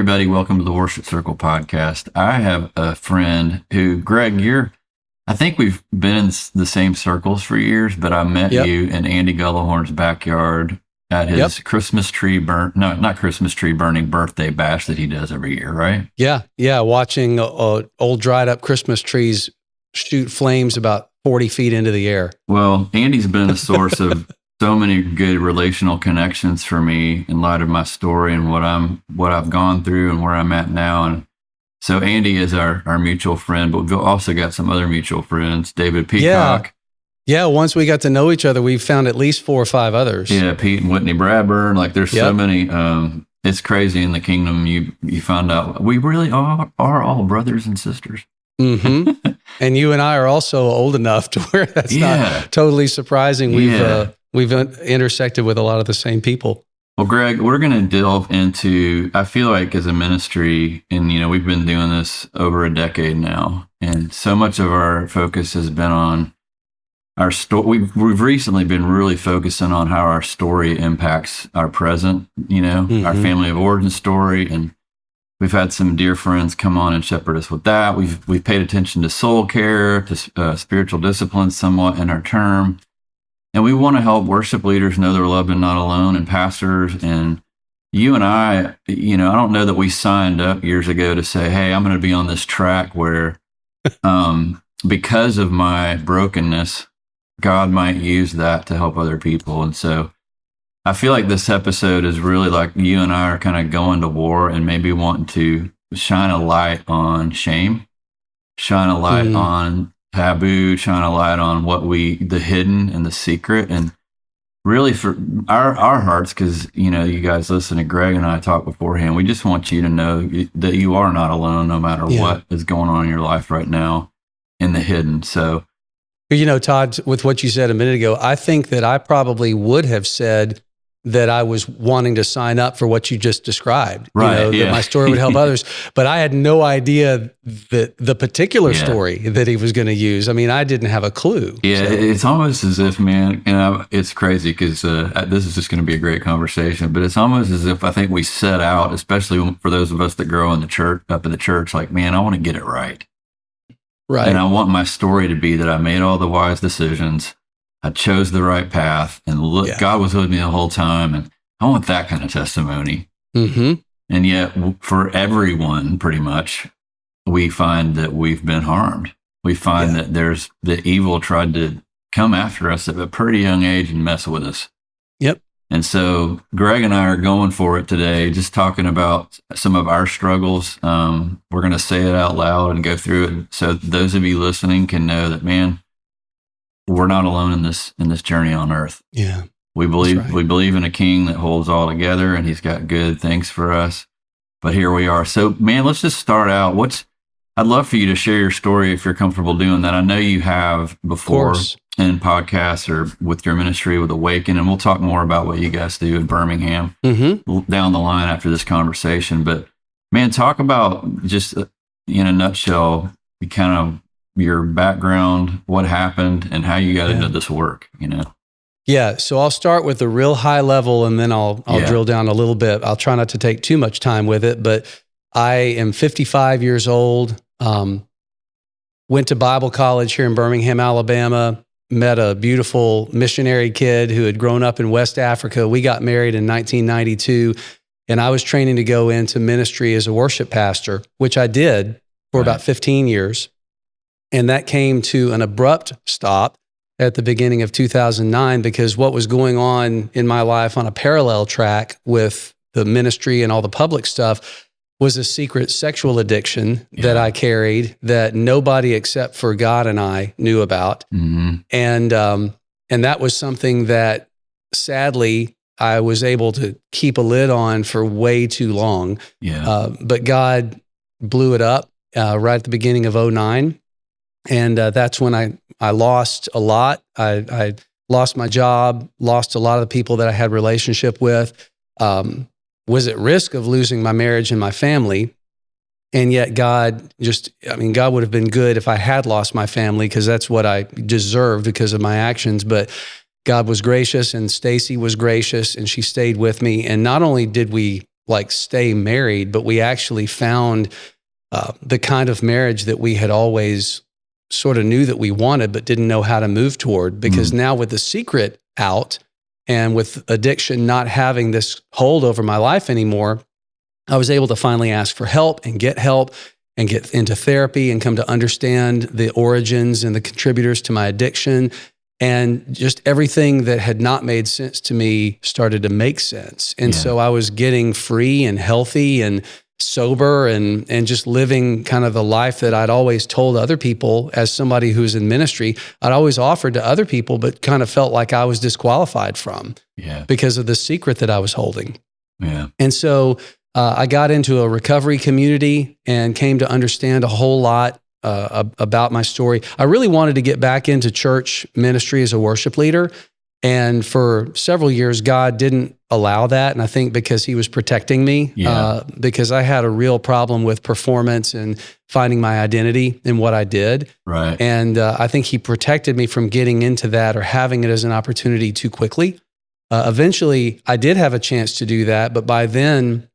everybody. Welcome to the Worship Circle podcast. I have a friend who, Greg, I think we've been in the same circles for years, but I met you in Andy Gullahorn's backyard at his Christmas tree not Christmas tree burning birthday bash that he does every year, right? Yeah. Watching old dried up Christmas trees shoot flames about 40 feet into the air. Well, Andy's been a source of so many good relational connections for me in light of my story and what I've gone through and where I'm at now. And so Andy is our mutual friend, but we've also got some other mutual friends, David Peacock. Yeah, once we got to know each other, we found at least 4 or 5 others. Yeah, Pete and Whitney Bradburn. Like there's so many. It's crazy in the kingdom. You find out we really are all brothers and sisters. Mm-hmm. And you and I are also old enough to where that's not totally surprising. We've intersected with a lot of the same people. Well, Greg, we're going to delve into, I feel like as a ministry, and we've been doing this over a decade now, and so much of our focus has been on our story. We've recently been really focusing on how our story impacts our present, our family of origin story, and we've had some dear friends come on and shepherd us with that. We've paid attention to soul care, to spiritual disciplines somewhat in our term. And we want to help worship leaders know they're loved and not alone, and pastors. And you and I don't know that we signed up years ago to say, hey, I'm going to be on this track where because of my brokenness, God might use that to help other people. And so I feel like this episode is really like you and I are kind of going to war and maybe wanting to shine a light on shame, shine a light on taboo, shine a light on the hidden and the secret, and really for our hearts, because you guys listen to Greg and I talk beforehand. We just want you to know that you are not alone, no matter what is going on in your life right now in the hidden. So, Todd, with what you said a minute ago, I think that I probably would have said that I was wanting to sign up for what you just described, right? That my story would help others, but I had no idea that the particular story that he was going to use. I mean, I didn't have a clue. Yeah, so. It's almost as if, man, it's crazy because this is just going to be a great conversation, but it's almost as if I think we set out, especially for those of us that grow in the church, up in the church, like, man, I want to get it right. Right. And I want my story to be that I made all the wise decisions. I chose the right path, and God was with me the whole time, and I want that kind of testimony. Mm-hmm. And yet, for everyone, pretty much, we find that we've been harmed. We find that there's the evil tried to come after us at a pretty young age and mess with us. Yep. And so Greg and I are going for it today, just talking about some of our struggles. We're going to say it out loud and go through it, so those of you listening can know that, man, we're not alone in this journey on earth. Yeah. We believe in a king that holds all together, and he's got good things for us. But here we are. So, man, let's just start out. I'd love for you to share your story if you're comfortable doing that. I know you have before in podcasts or with your ministry with Awaken, and we'll talk more about what you guys do in Birmingham down the line after this conversation. But, man, talk about just in a nutshell, kind of your background, what happened, and how you got into this work, Yeah, so I'll start with the real high level, and then I'll drill down a little bit. I'll try not to take too much time with it, but I am 55 years old, went to Bible college here in Birmingham, Alabama, met a beautiful missionary kid who had grown up in West Africa. We got married in 1992, and I was training to go into ministry as a worship pastor, which I did for about 15 years. And that came to an abrupt stop at the beginning of 2009 because what was going on in my life on a parallel track with the ministry and all the public stuff was a secret sexual addiction that I carried that nobody except for God and I knew about. Mm-hmm. And that was something that sadly I was able to keep a lid on for way too long. Yeah. But God blew it up right at the beginning of 2009. And that's when I lost a lot. I lost my job, lost a lot of the people that I had relationship with, was at risk of losing my marriage and my family. And yet God would have been good if I had lost my family because that's what I deserved because of my actions. But God was gracious and Stacy was gracious and she stayed with me. And not only did we like stay married, but we actually found the kind of marriage that we had always sort of knew that we wanted, but didn't know how to move toward. Because now with The Secret out and with addiction not having this hold over my life anymore, I was able to finally ask for help and get into therapy and come to understand the origins and the contributors to my addiction. And just everything that had not made sense to me started to make sense. And so I was getting free and healthy and sober and just living kind of the life that I'd always told other people. As somebody who's in ministry, I'd always offered to other people, but kind of felt like I was disqualified from because of the secret that I was holding. Yeah. And so I got into a recovery community and came to understand a whole lot about my story. I really wanted to get back into church ministry as a worship leader. And for several years, God didn't allow that. And I think because he was protecting me, because I had a real problem with performance and finding my identity in what I did. Right. And I think he protected me from getting into that or having it as an opportunity too quickly. Eventually, I did have a chance to do that. But by then,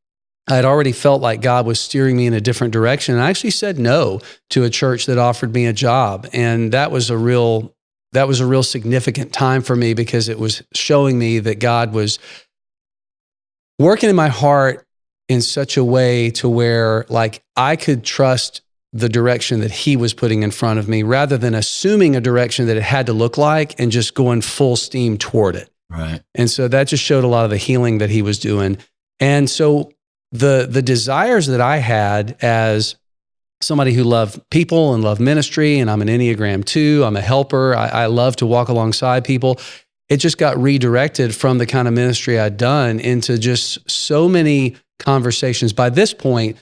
I'd already felt like God was steering me in a different direction. And I actually said no to a church that offered me a job. And that was a real significant time for me because it was showing me that God was working in my heart in such a way to where like I could trust the direction that he was putting in front of me rather than assuming a direction that it had to look like and just going full steam toward it. Right. And so that just showed a lot of the healing that he was doing. And so the desires that I had as somebody who loved people and loved ministry, and I'm an Enneagram 2, I'm a helper, I love to walk alongside people. It just got redirected from the kind of ministry I'd done into just so many conversations. By this point,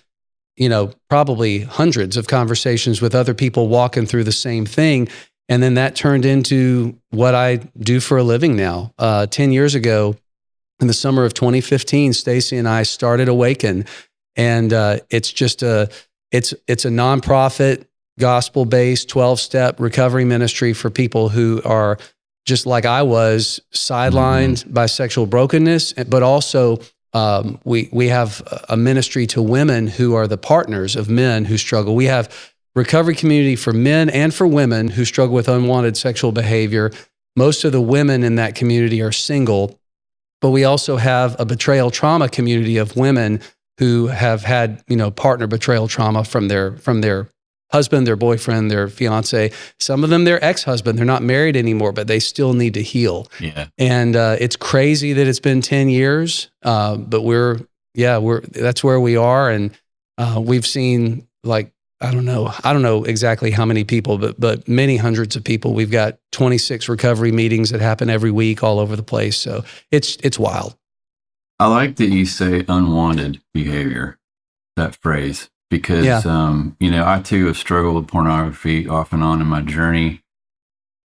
probably hundreds of conversations with other people walking through the same thing. And then that turned into what I do for a living now. 10 years ago, in the summer of 2015, Stacy and I started Awaken. And it's just it's a nonprofit, gospel-based, 12-step recovery ministry for people who are just like I was, sidelined by sexual brokenness, but also we have a ministry to women who are the partners of men who struggle. We have recovery community for men and for women who struggle with unwanted sexual behavior. Most of the women in that community are single, but we also have a betrayal trauma community of women who have had, partner betrayal trauma from their husband, their boyfriend, their fiance. Some of them, their ex-husband. They're not married anymore, but they still need to heal. Yeah. And it's crazy that it's been 10 years, but that's where we are. And we've seen I don't know exactly how many people, but many hundreds of people. We've got 26 recovery meetings that happen every week all over the place. So it's wild. I like that you say unwanted behavior, that phrase, because, I too have struggled with pornography off and on in my journey.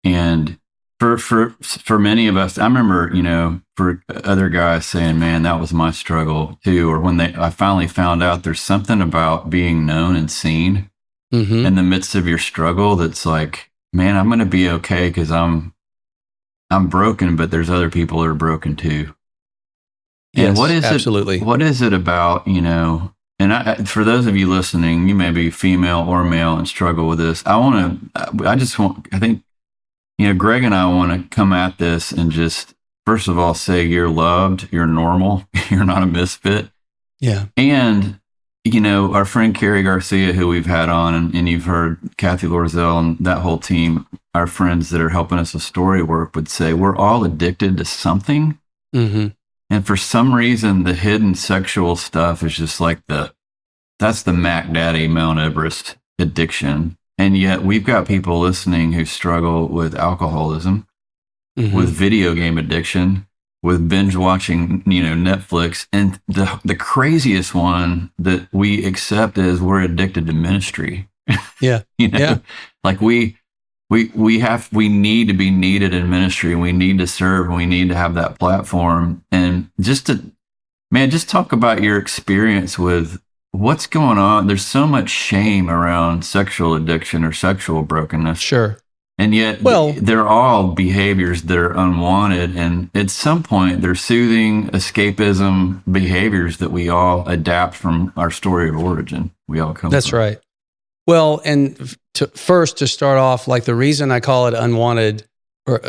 And for many of us, I remember, for other guys saying, man, that was my struggle too. Or when I finally found out there's something about being known and seen in the midst of your struggle that's like, man, I'm going to be okay because I'm broken, but there's other people that are broken too. And yes, absolutely. What is it about, and for those of you listening, you may be female or male and struggle with this. I think, Greg and I want to come at this and just, first of all, say you're loved, you're normal, you're not a misfit. Yeah. And, our friend Carrie Garcia, who we've had on, and you've heard Kathy Lorzell and that whole team, our friends that are helping us with story work would say, we're all addicted to something. Mm-hmm. And for some reason, the hidden sexual stuff is just like that's the Mac Daddy Mount Everest addiction. And yet we've got people listening who struggle with alcoholism, with video game addiction, with binge watching, Netflix. And the craziest one that we accept is we're addicted to ministry. Yeah. Like we need to be needed in ministry, and we need to serve, and we need to have that platform. And just talk about your experience with what's going on. There's so much shame around sexual addiction or sexual brokenness. Sure. And yet, they're all behaviors that are unwanted. And at some point, they're soothing escapism behaviors that we all adapt from our story of origin. We all come That's from. right. Well, and to start off, like the reason I call it unwanted, or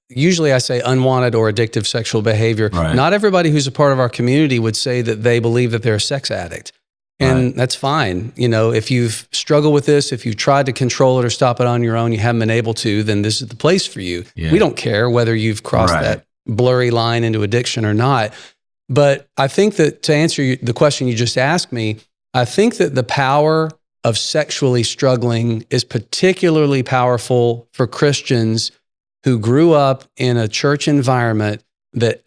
usually I say unwanted or addictive sexual behavior. Right. Not everybody who's a part of our community would say that they believe that they're a sex addict. And that's fine. You know, if you've struggled with this, if you've tried to control it or stop it on your own, you haven't been able to, then this is the place for you. Yeah. We don't care whether you've crossed that blurry line into addiction or not. But I think that to answer the question you just asked me, I think that the power of sexually struggling is particularly powerful for Christians who grew up in a church environment that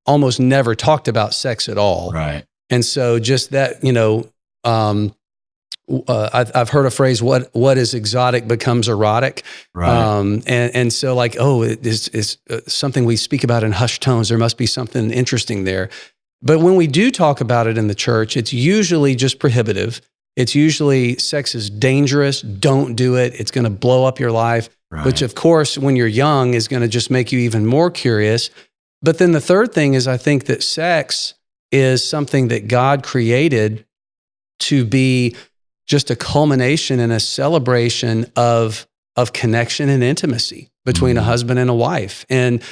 almost never talked about sex at all. Right. And so just that, you know, I've heard a phrase, what is exotic becomes erotic. Right. And so like, it's something we speak about in hushed tones. There must be something interesting there. But when we do talk about it in the church, it's usually just prohibitive. It's usually sex is dangerous. Don't do it. It's going to blow up your life, which of course, when you're young is going to just make you even more curious. But then the third thing is I think that sex is something that God created to be just a culmination and a celebration of connection and intimacy between a husband and a wife. And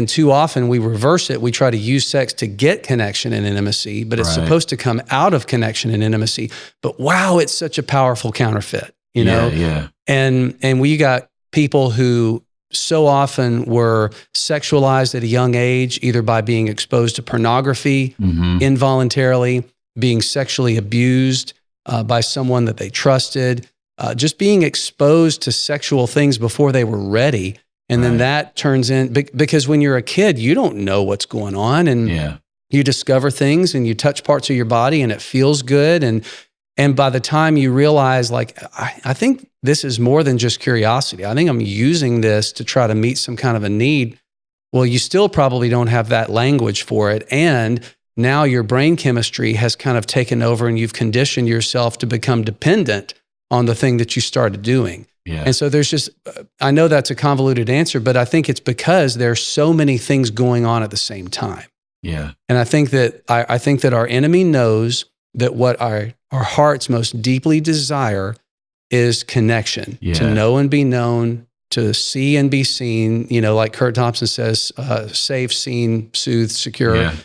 too often we reverse it. We try to use sex to get connection and intimacy, but it's supposed to come out of connection and intimacy. But wow, it's such a powerful counterfeit, you know? Yeah. And we got people who so often were sexualized at a young age, either by being exposed to pornography involuntarily, being sexually abused by someone that they trusted, just being exposed to sexual things before they were ready. And then that turns in, because when you're a kid, you don't know what's going on, and you discover things and you touch parts of your body and it feels good. And by the time you realize, like, I think this is more than just curiosity. I think I'm using this to try to meet some kind of a need. Well, you still probably don't have that language for it. And now your brain chemistry has kind of taken over and you've conditioned yourself to become dependent on the thing that you started doing. Yeah. And so there's just, I know that's a convoluted answer, but I think it's because there's so many things going on at the same time. Yeah. And I think that our enemy knows that what our hearts most deeply desire is connection, to know and be known, to see and be seen, you know, like Kurt Thompson says, safe, seen, soothed, secure. Yeah.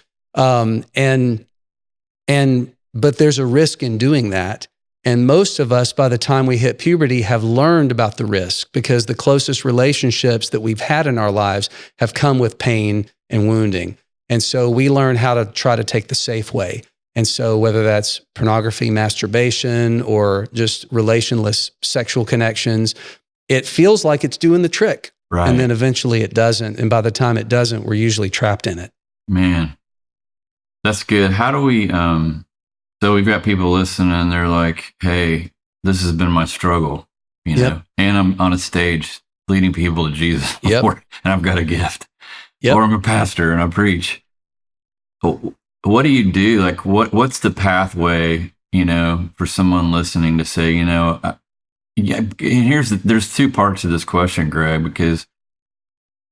But there's a risk in doing that. And most of us, by the time we hit puberty, have learned about the risk, because the closest relationships that we've had in our lives have come with pain and wounding. And so we learn how to try to take the safe way. And so whether that's pornography, masturbation, or just relationless sexual connections, it feels like it's doing the trick. Right. And then eventually it doesn't. And by the time it doesn't, we're usually trapped in it. Man, that's good. How do we, so we've got people listening and they're like, hey, this has been my struggle, you know, and I'm on a stage leading people to Jesus before, and I've got a gift, or I'm a pastor and I preach. What do you do? Like, what's the pathway, you know, for someone listening to say, you know, and there's two parts of this question, Greg, because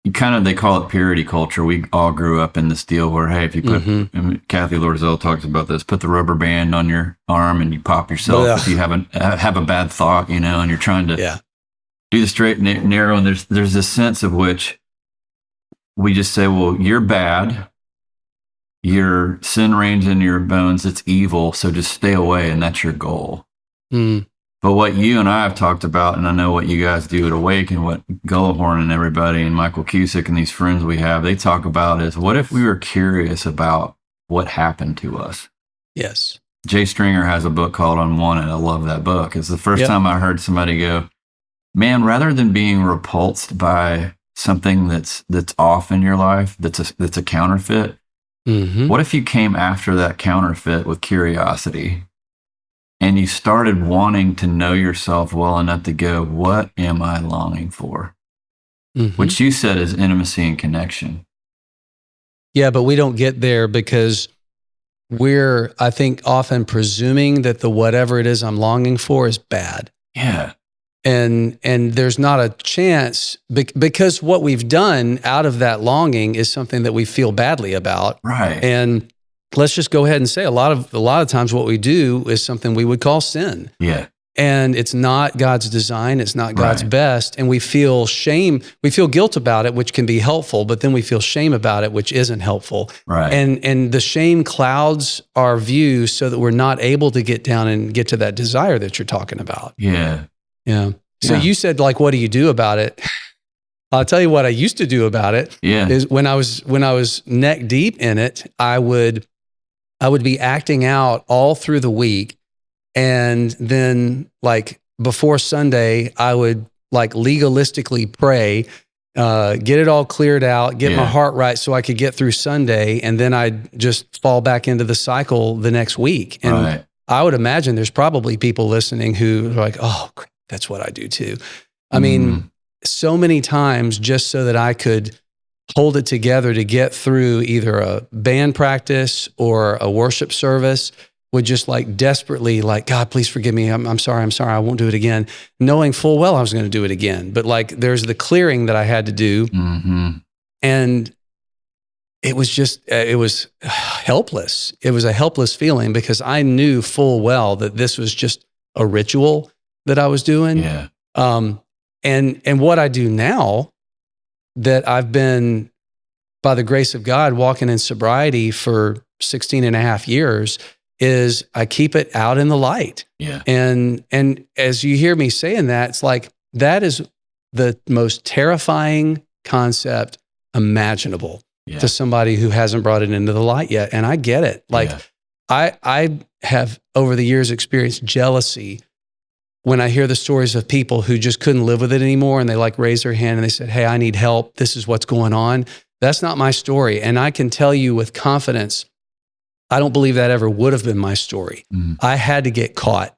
they call it purity culture. We all grew up in this deal where, hey, if you put, Kathy Lorzell talks about this, put the rubber band on your arm and you pop yourself if you have a bad thought, you know, and you're trying to do the straight and narrow. And there's this sense of which we just say, well, you're bad. Your sin reigns in your bones. It's evil. So just stay away. And that's your goal. But what you and I have talked about, and I know what you guys do at Awaken, what Gullahorn and everybody and Michael Cusick and these friends we have, they talk about is, what if we were curious about what happened to us? Yes. Jay Stringer has a book called Unwanted. I love that book. It's the first time I heard somebody go, man, rather than being repulsed by something that's off in your life, that's a counterfeit, what if you came after that counterfeit with curiosity? And you started wanting to know yourself well enough to go, what am I longing for? Which you said is intimacy and connection. Yeah, but we don't get there because we're, I think, often presuming that the whatever it is I'm longing for is bad. Yeah. And there's not a chance because what we've done out of that longing is something that we feel badly about. Right. And let's just go ahead and say a lot of times what we do is something we would call sin. Yeah. And it's not God's design. It's not God's best. And we feel shame. We feel guilt about it, which can be helpful, but then we feel shame about it, which isn't helpful. Right. And the shame clouds our view so that we're not able to get down and get to that desire that you're talking about. Yeah. Yeah. So you said, like, what do you do about it? I'll tell you what I used to do about it. Yeah. Is when I was neck deep in it, I would be acting out all through the week. And then, like, before Sunday, I would, like, legalistically pray, get it all cleared out, get my heart right so I could get through Sunday. And then I'd just fall back into the cycle the next week. And I would imagine there's probably people listening who are like, oh, that's what I do too. I mean, so many times just so that I could hold it together to get through either a band practice or a worship service, would just, like, desperately, like, God, please forgive me. I'm sorry. I won't do it again. Knowing full well I was going to do it again. But, like, there's the clearing that I had to do. Mm-hmm. And it was just, it was helpless. It was a helpless feeling because I knew full well that this was just a ritual that I was doing. Yeah. And what I do now that I've been, by the grace of God, walking in sobriety for 16 and a half years is I keep it out in the light. Yeah. And as you hear me saying that, it's like, that is the most terrifying concept imaginable to somebody who hasn't brought it into the light yet. And I get it. Like, I have over the years experienced jealousy when I hear the stories of people who just couldn't live with it anymore and they, like, raise their hand and they said, hey, I need help. This is what's going on. That's not my story. And I can tell you with confidence, I don't believe that ever would have been my story. I had to get caught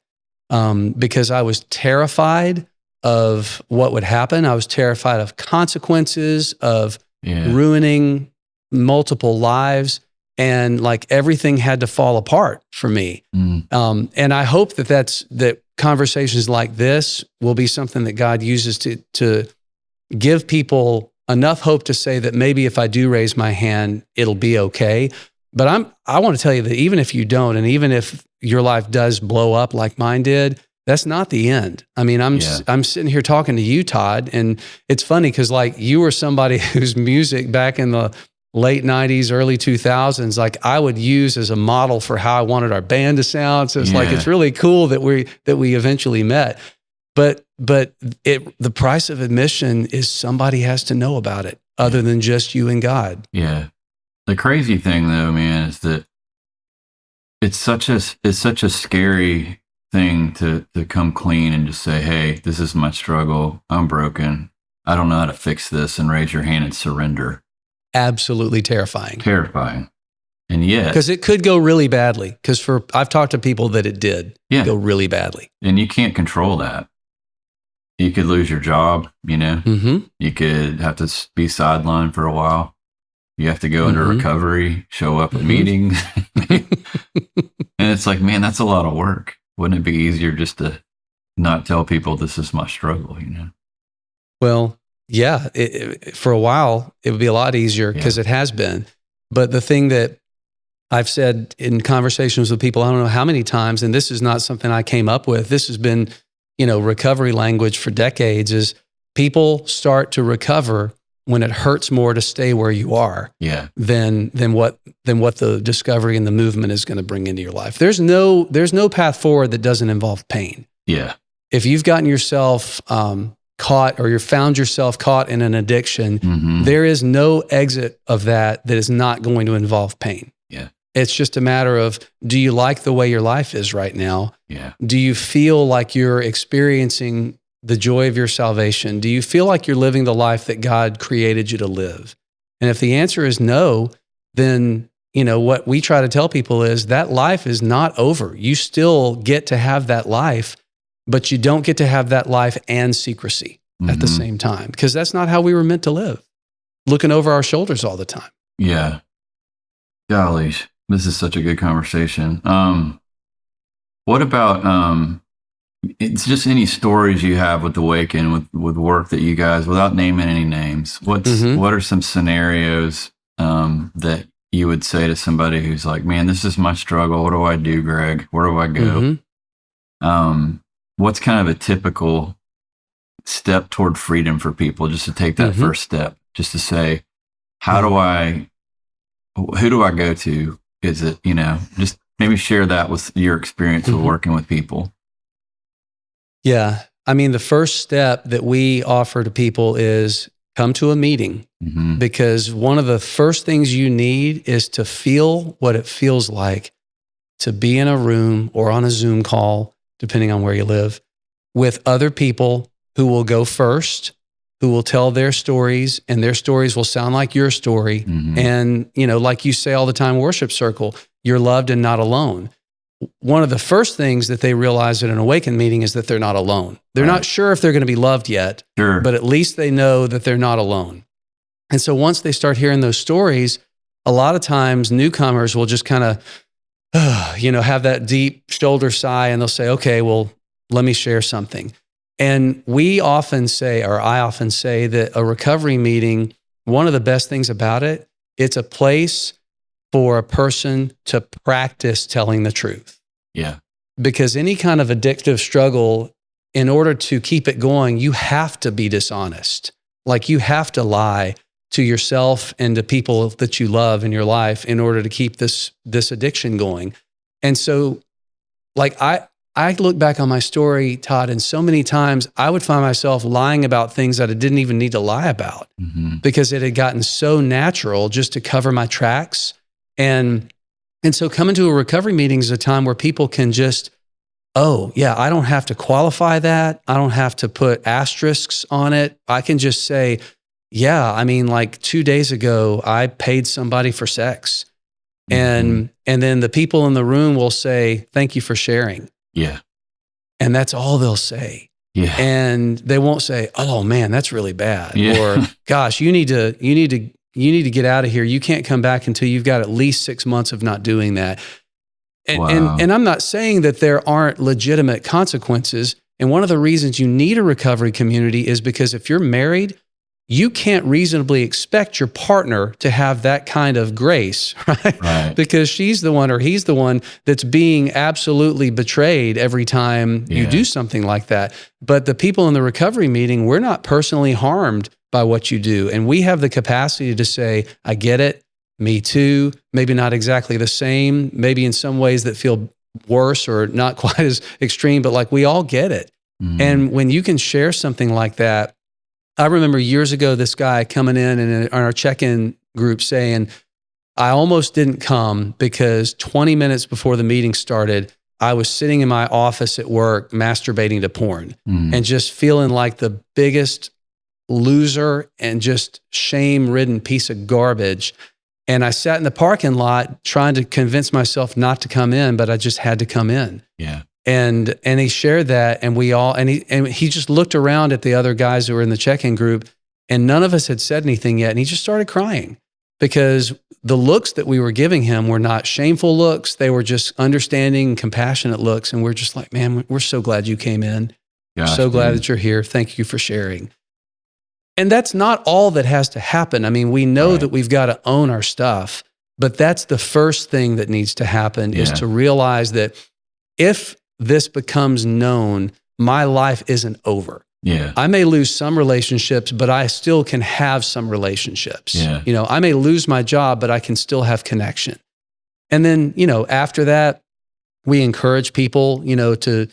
because I was terrified of what would happen. I was terrified of consequences, of ruining multiple lives. And, like, everything had to fall apart for me. And I hope that conversations like this will be something that God uses to give people enough hope to say that maybe if I do raise my hand, it'll be okay. But I want to tell you that even if you don't, and even if your life does blow up like mine did, that's not the end. I mean, I'm sitting here talking to you, Todd, and it's funny because, like, you were somebody whose music back in the late 90s, early 2000s, like, I would use as a model for how I wanted our band to sound. So it's like, it's really cool that we eventually met. But the price of admission is somebody has to know about it other than just you and God. Yeah. The crazy thing, though, man, is that it's such a scary thing to come clean and just say, hey, this is my struggle. I'm broken. I don't know how to fix this, and raise your hand and surrender. Absolutely terrifying. And yet, because it could go really badly. Because I've talked to people that it did go really badly. And you can't control that. You could lose your job, you know? Mm-hmm. You could have to be sidelined for a while. You have to go into recovery, show up at meetings. And it's like, man, that's a lot of work. Wouldn't it be easier just to not tell people this is my struggle, you know? Well, yeah, for a while, it would be a lot easier because it has been. But the thing that I've said in conversations with people, I don't know how many times, and this is not something I came up with, this has been, recovery language for decades, is people start to recover when it hurts more to stay where you are than what the discovery and the movement is going to bring into your life. There's no path forward that doesn't involve pain. Yeah. If you've gotten yourself caught, or you found yourself caught in an addiction, there is no exit of that is not going to involve pain. Yeah. It's just a matter of, do you like the way your life is right now? Yeah. Do you feel like you're experiencing the joy of your salvation? Do you feel like you're living the life that God created you to live? And if the answer is no, then, what we try to tell people is that life is not over. You still get to have that life, but you don't get to have that life and secrecy at the same time, because that's not how we were meant to live, looking over our shoulders all the time. Yeah. Golly, this is such a good conversation. What about it's just any stories you have with Awaken, with work that you guys, without naming any names, what are some scenarios that you would say to somebody who's like, man, this is my struggle. What do I do, Greg? Where do I go? What's kind of a typical step toward freedom for people, just to take that first step, just to say, who do I go to? Is it, just maybe share that with your experience of working with people. Yeah. I mean, the first step that we offer to people is come to a meeting, because one of the first things you need is to feel what it feels like to be in a room or on a Zoom call, depending on where you live, with other people who will go first, who will tell their stories, and their stories will sound like your story. And, like you say all the time, worship circle, you're loved and not alone. One of the first things that they realize at an Awaken meeting is that they're not alone. They're not sure if they're going to be loved yet, but at least they know that they're not alone. And so once they start hearing those stories, a lot of times newcomers will just kind of, have that deep shoulder sigh, and they'll say, okay, well, let me share something. And we often say, or I often say, that a recovery meeting, one of the best things about it, it's a place for a person to practice telling the truth. Yeah. Because any kind of addictive struggle, in order to keep it going, you have to be dishonest. Like, you have to lie to yourself and to people that you love in your life in order to keep this addiction going. And so, like, I look back on my story, Todd, and so many times I would find myself lying about things that I didn't even need to lie about, because it had gotten so natural just to cover my tracks. And so coming to a recovery meeting is a time where people can just, oh yeah, I don't have to qualify that. I don't have to put asterisks on it. I can just say, yeah, I mean, like 2 days ago, I paid somebody for sex. And then the people in the room will say, thank you for sharing. Yeah. And that's all they'll say. Yeah. And they won't say, oh man, that's really bad. Yeah. Or gosh, you need to get out of here. You can't come back until you've got at least 6 months of not doing that. And I'm not saying that there aren't legitimate consequences. And one of the reasons you need a recovery community is because if you're married, you can't reasonably expect your partner to have that kind of grace, right? Because she's the one or he's the one that's being absolutely betrayed every time you do something like that. But the people in the recovery meeting, we're not personally harmed by what you do. And we have the capacity to say, I get it, me too, maybe not exactly the same, maybe in some ways that feel worse or not quite as extreme, but like we all get it. And when you can share something like that, I remember years ago, this guy coming in and on our check-in group saying, I almost didn't come because 20 minutes before the meeting started, I was sitting in my office at work masturbating to porn and just feeling like the biggest loser and just shame-ridden piece of garbage. And I sat in the parking lot trying to convince myself not to come in, but I just had to come in. Yeah. And he shared that, and he just looked around at the other guys who were in the check-in group, and none of us had said anything yet. And he just started crying because the looks that we were giving him were not shameful looks. They were just understanding, compassionate looks. And we're just like, man, we're so glad you came in. Gosh, so glad that you're here. Thank you for sharing. And that's not all that has to happen. I mean, we know that we've got to own our stuff, but that's the first thing that needs to happen is to realize that if this becomes known, my life isn't over. Yeah. I may lose some relationships, but I still can have some relationships. Yeah. I may lose my job, but I can still have connection. And then, after that, we encourage people, to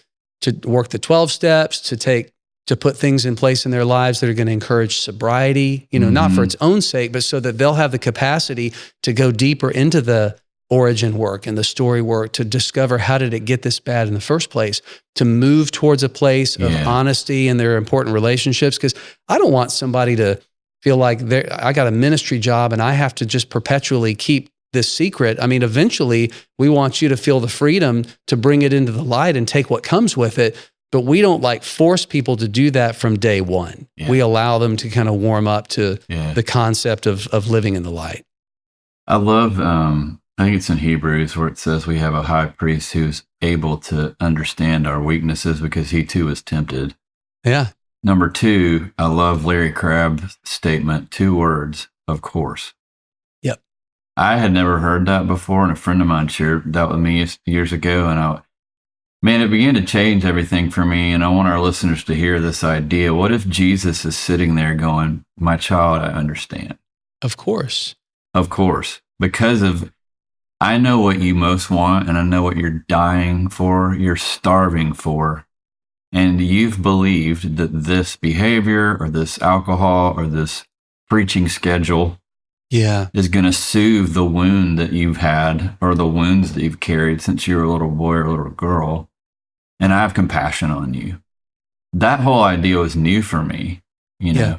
work the 12 steps, to put things in place in their lives that are going to encourage sobriety, not for its own sake, but so that they'll have the capacity to go deeper into the origin work and the story work to discover how did it get this bad in the first place, to move towards a place of honesty in their important relationships. Because I don't want somebody to feel like I got a ministry job and I have to just perpetually keep this secret. I mean, eventually we want you to feel the freedom to bring it into the light and take what comes with it. But we don't force people to do that from day one. Yeah. We allow them to kind of warm up to the concept of living in the light. I love I think it's in Hebrews where it says we have a high priest who's able to understand our weaknesses because he too was tempted. Yeah. Number 2, I love Larry Crabb's statement, 2 words, of course. Yep. I had never heard that before, and a friend of mine shared that with me years ago, and it began to change everything for me, and I want our listeners to hear this idea. What if Jesus is sitting there going, my child, I understand. Of course. Of course. I know what you most want, and I know what you're dying for, you're starving for. And you've believed that this behavior or this alcohol or this preaching schedule is going to soothe the wound that you've had or the wounds that you've carried since you were a little boy or a little girl. And I have compassion on you. That whole idea was new for me, you know. Yeah.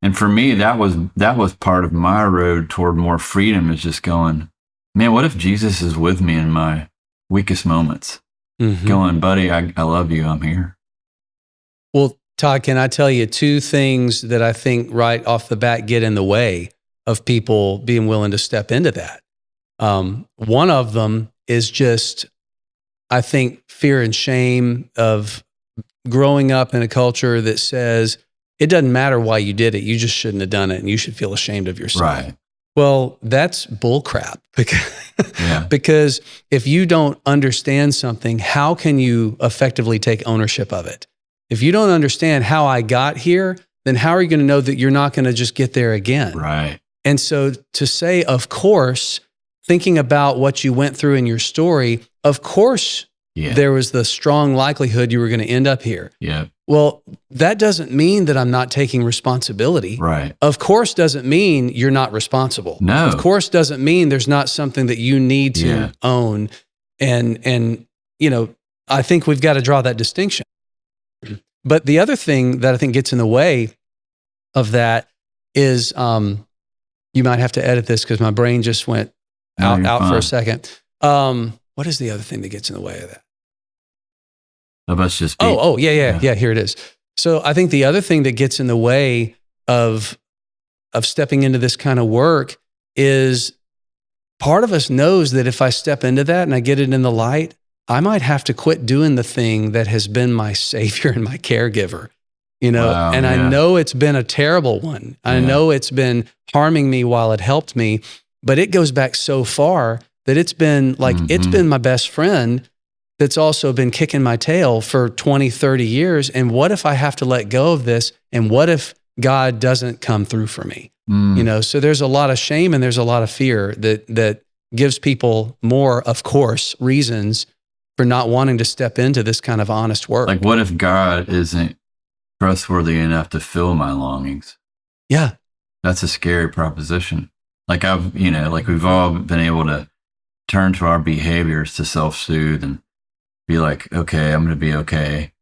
And for me, that was part of my road toward more freedom, is just going, man, what if Jesus is with me in my weakest moments? Going, buddy, I love you. I'm here. Well, Todd, can I tell you 2 things that I think right off the bat get in the way of people being willing to step into that? One of them is just, I think, fear and shame of growing up in a culture that says it doesn't matter why you did it. You just shouldn't have done it, and you should feel ashamed of yourself. Right. Well, that's bullcrap because if you don't understand something, how can you effectively take ownership of it? If you don't understand how I got here, then how are you going to know that you're not going to just get there again? Right. And so to say, of course, thinking about what you went through in your story, of course, there was the strong likelihood you were going to end up here. Yeah. Well, that doesn't mean that I'm not taking responsibility. Right. Of course doesn't mean you're not responsible. No. Of course doesn't mean there's not something that you need to own. And you know, I think we've got to draw that distinction. But the other thing that I think gets in the way of that is, you might have to edit this because my brain just went out for a second. What is the other thing that gets in the way of that? Of us just yeah, here it is. So I think the other thing that gets in the way of stepping into this kind of work is part of us knows that if I step into that and I get it in the light, I might have to quit doing the thing that has been my savior and my caregiver, you know, I know it's been a terrible one. I know it's been harming me while it helped me, but it goes back so far that it's been like, it's been my best friend that's also been kicking my tail for 20, 30 years. And what if I have to let go of this? And what if God doesn't come through for me? You know, so there's a lot of shame and there's a lot of fear that gives people more, of course, reasons for not wanting to step into this kind of honest work. Like, what if God isn't trustworthy enough to fill my longings? Yeah. That's a scary proposition. Like we've all been able to turn to our behaviors to self-soothe and be like, okay, I'm going to be okay.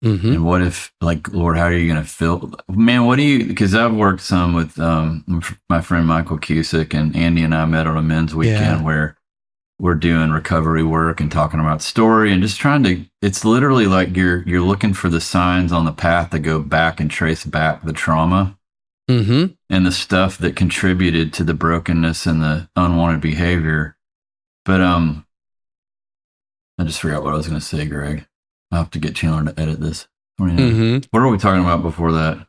And what if, like, Lord, how are you going to fill, man, because I've worked some with my friend Michael Cusick, and Andy and I met on a men's weekend where we're doing recovery work and talking about story and just trying to, it's literally like you're looking for the signs on the path to go back and trace back the trauma and the stuff that contributed to the brokenness and the unwanted behavior. But I just forgot what I was going to say, Greg. I'll have to get Chandler to edit this. What are we talking about before that?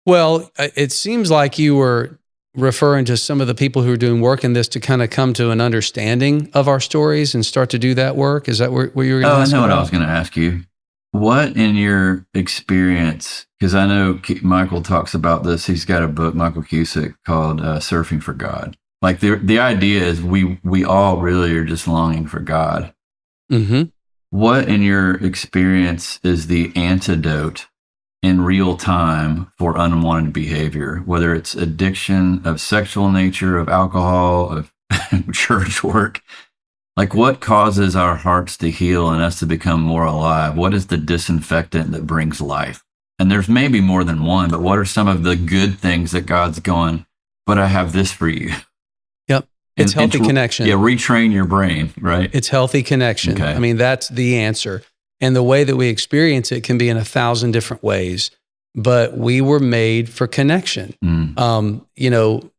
Well, it seems like you were referring to some of the people who are doing work in this to kind of come to an understanding of our stories and start to do that work. Is that what you were going to ask? I know about? what I was going to ask you. What in your experience, because I know Michael talks about this, he's got a book, Michael Cusick, called Surfing for God. Like the idea is we all really are just longing for God. What in your experience is the antidote in real time for unwanted behavior, whether it's addiction of sexual nature, of alcohol, of church work? Like, what causes our hearts to heal and us to become more alive? What is the disinfectant that brings life? And there's maybe more than one, but what are some of the good things that God's going, but I have this for you? Yep. It's healthy connection. Yeah, retrain your brain, right? It's healthy connection. Okay. I mean, that's the answer. And the way that we experience it can be in 1,000 different ways, but we were made for connection. You know,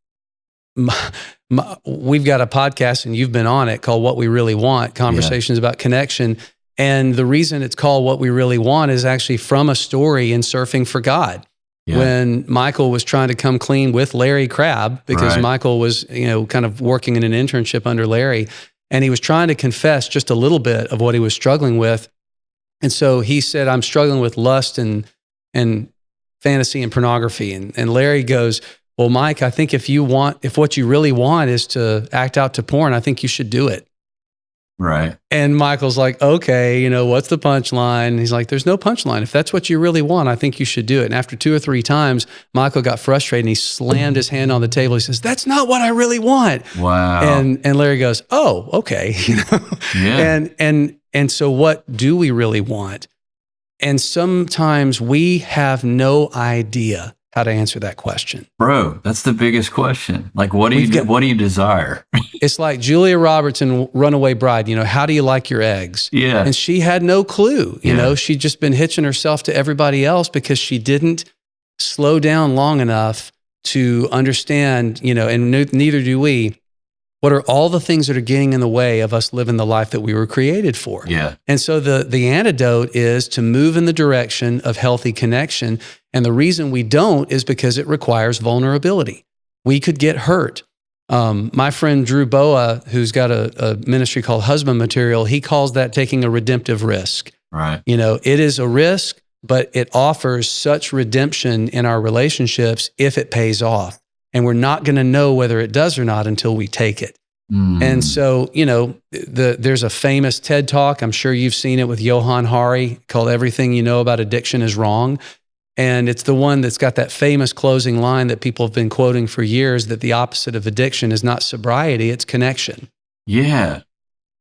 we've got a podcast and you've been on it called What We Really Want, Conversations about Connection. And the reason it's called What We Really Want is actually from a story in Surfing for God. Yeah. When Michael was trying to come clean with Larry Crabb, because Michael was, kind of working in an internship under Larry, and he was trying to confess just a little bit of what he was struggling with. And so he said, I'm struggling with lust and fantasy and pornography. And Larry goes, well, Mike, I think if what you really want is to act out to porn, I think you should do it. Right. And Michael's like, okay, what's the punchline? And he's like, there's no punchline. If that's what you really want, I think you should do it. And after 2 or 3 times, Michael got frustrated and he slammed his hand on the table. He says, that's not what I really want. Wow. And Larry goes, oh, okay. Yeah. And so what do we really want? And sometimes we have no idea how to answer that question. Bro, that's the biggest question. Like, what do you desire? It's like Julia Roberts in Runaway Bride, how do you like your eggs? Yeah. And she had no clue, she'd just been hitching herself to everybody else because she didn't slow down long enough to understand, and neither do we, what are all the things that are getting in the way of us living the life that we were created for? Yeah. And so the antidote is to move in the direction of healthy connection. And the reason we don't is because it requires vulnerability. We could get hurt. My friend Drew Boa, who's got a ministry called Husband Material, he calls that taking a redemptive risk. Right. It is a risk, but it offers such redemption in our relationships if it pays off. And we're not going to know whether it does or not until we take it. And so, there's a famous TED Talk, I'm sure you've seen it, with Johann Hari, called Everything You Know About Addiction is Wrong. And it's the one that's got that famous closing line that people have been quoting for years, that the opposite of addiction is not sobriety, it's connection. Yeah.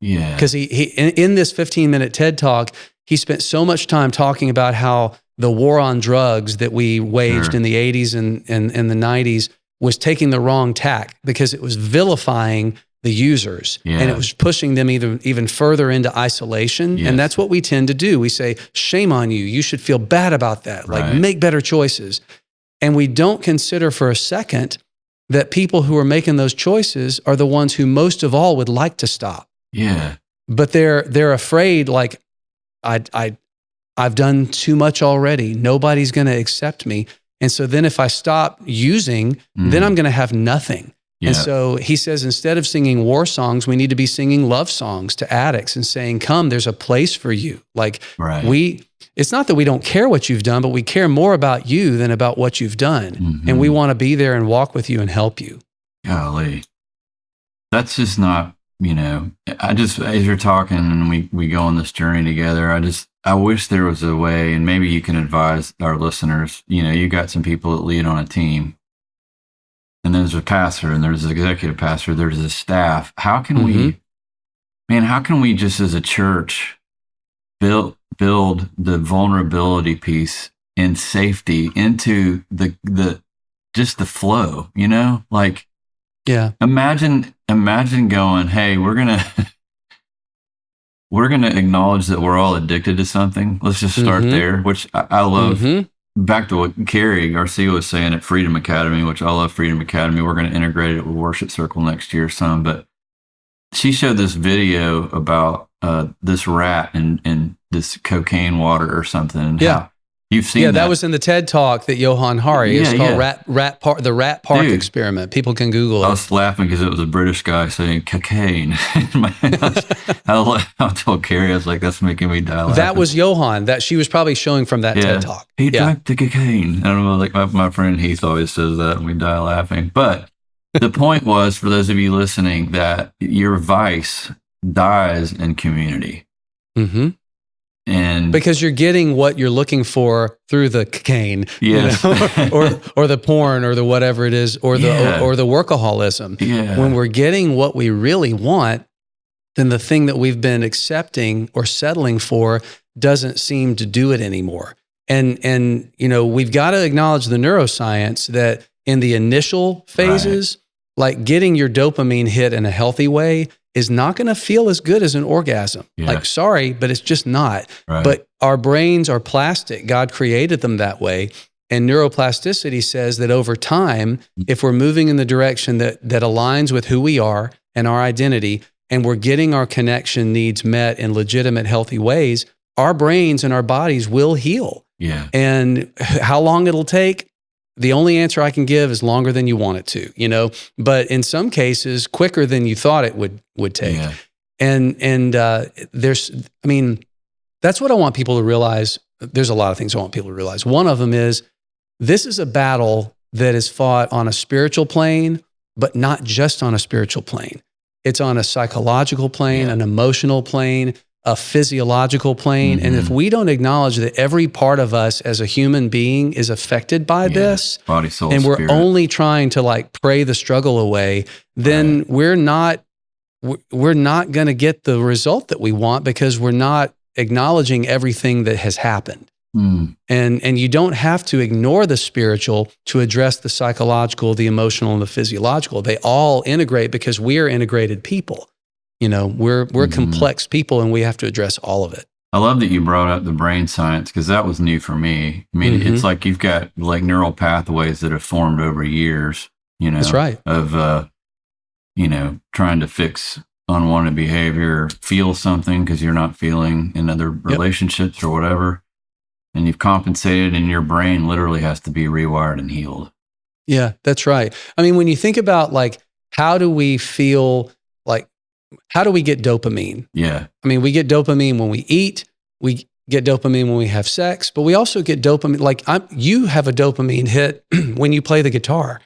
Yeah. Because he in this 15-minute TED Talk, he spent so much time talking about how the war on drugs that we waged in the 80s and the 90s was taking the wrong tack, because it was vilifying the users and it was pushing them even further into isolation. Yes. And that's what we tend to do. We say, shame on you. You should feel bad about that. Like, make better choices. And we don't consider for a second that people who are making those choices are the ones who most of all would like to stop. Yeah. But they're afraid, like, I've done too much already. Nobody's going to accept me. And so then if I stop using, then I'm going to have nothing. Yeah. And so he says, instead of singing war songs, we need to be singing love songs to addicts and saying, come, there's a place for you. Like, it's not that we don't care what you've done, but we care more about you than about what you've done. Mm-hmm. And we want to be there and walk with you and help you. Golly. That's just not, I just, as you're talking and we go on this journey together, I wish there was a way, and maybe you can advise our listeners, you got some people that lead on a team, and there's a pastor, and there's an executive pastor, there's a staff. How can we just as a church build the vulnerability piece and safety into the the flow, like, imagine going, hey, we're going to acknowledge that we're all addicted to something. Let's just start there, which I love. Mm-hmm. Back to what Carrie Garcia was saying at Freedom Academy, which I love Freedom Academy. We're going to integrate it with Worship Circle next year some, but she showed this video about this rat and this cocaine water or something. Yeah. You've seen that was in the TED Talk that Johann Hari. It's called the Rat Park Experiment. People can Google it. I was laughing because it was a British guy saying cocaine. I told Carrie, I was like, that's making me die laughing. That was Johann. That she was probably showing from that TED Talk. He drank the cocaine. I don't know, like my friend Heath always says that, and we die laughing. But the point was, for those of you listening, that your vice dies in community. Mm-hmm. And because you're getting what you're looking for through the cocaine, or the porn, or the whatever it is, or the workaholism. Yeah. When we're getting what we really want, then the thing that we've been accepting or settling for doesn't seem to do it anymore. And we've got to acknowledge the neuroscience that in the initial phases, like getting your dopamine hit in a healthy way is not going to feel as good as an orgasm. Yeah. Like, sorry, but it's just not. Right. But our brains are plastic. God created them that way. And neuroplasticity says that over time, if we're moving in the direction that aligns with who we are and our identity, and we're getting our connection needs met in legitimate, healthy ways, our brains and our bodies will heal. Yeah. And how long it'll take, the only answer I can give is longer than you want it to, but in some cases, quicker than you thought it would take. Yeah. And that's what I want people to realize. There's a lot of things I want people to realize. One of them is this is a battle that is fought on a spiritual plane, but not just on a spiritual plane. It's on a psychological plane, an emotional plane, a physiological plane. And if we don't acknowledge that every part of us as a human being is affected by this, body, soul, and we're spirit. only trying to pray the struggle away, then we're not going to get the result that we want, because we're not acknowledging everything that has happened. And you don't have to ignore the spiritual to address the psychological, the emotional, and the physiological. They all integrate because we are integrated people. We're complex people, and we have to address all of it. I love that you brought up the brain science, because that was new for me. I mean, it's like you've got neural pathways that have formed over years, That's right. Of, trying to fix unwanted behavior, feel something because you're not feeling in other relationships or whatever. And you've compensated, and your brain literally has to be rewired and healed. Yeah, that's right. I mean, when you think about how do we feel, how do we get dopamine? Yeah. I mean, we get dopamine when we eat, we get dopamine when we have sex, but we also get dopamine. You have a dopamine hit when you play the guitar.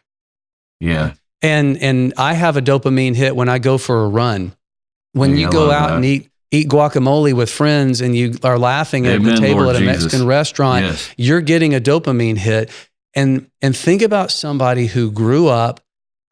Yeah. And I have a dopamine hit when I go for a run. When you go out and eat guacamole with friends and you are laughing at the table at a Mexican restaurant, you're getting a dopamine hit. And think about somebody who grew up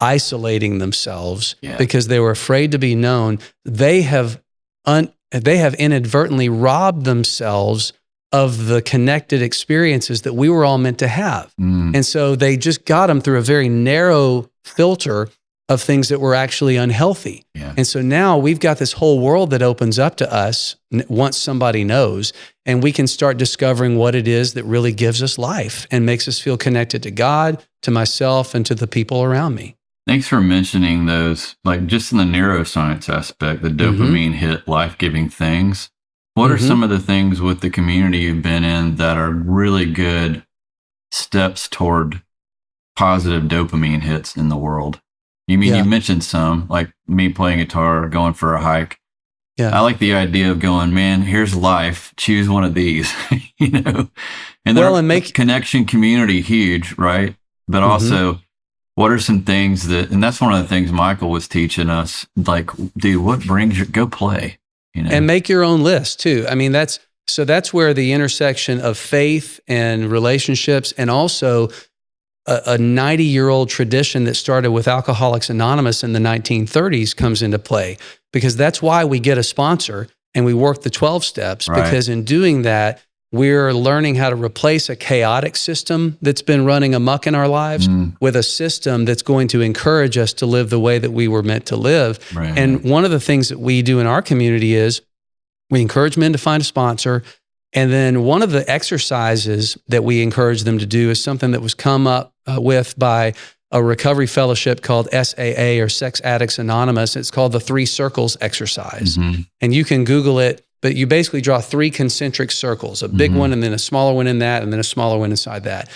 isolating themselves because they were afraid to be known. They have inadvertently robbed themselves of the connected experiences that we were all meant to have. And so they just got them through a very narrow filter of things that were actually unhealthy. And so now we've got this whole world that opens up to us once somebody knows, and we can start discovering what it is that really gives us life and makes us feel connected to God, to myself, and to the people around me. Thanks for mentioning those, just in the neuroscience aspect, the dopamine hit life-giving things. What are some of the things with the community you've been in that are really good steps toward positive dopamine hits in the world? You mentioned some, like me playing guitar, going for a hike. Yeah. I like the idea of going, man, here's life. Choose one of these, And make connection community huge, right? But also, what are some things and that's one of the things Michael was teaching us, dude, what brings go play, And make your own list too. I mean, that's where the intersection of faith and relationships, and also a 90-year-old tradition that started with Alcoholics Anonymous in the 1930s comes into play, because that's why we get a sponsor and we work the 12 steps, because in doing that, we're learning how to replace a chaotic system that's been running amok in our lives with a system that's going to encourage us to live the way that we were meant to live. And one of the things that we do in our community is we encourage men to find a sponsor. And then one of the exercises that we encourage them to do is something that was come up with by a recovery fellowship called SAA, or Sex Addicts Anonymous. It's called the 3 Circles exercise. And you can Google it, but you basically draw 3 concentric circles, a big one and then a smaller one in that, and then a smaller one inside that.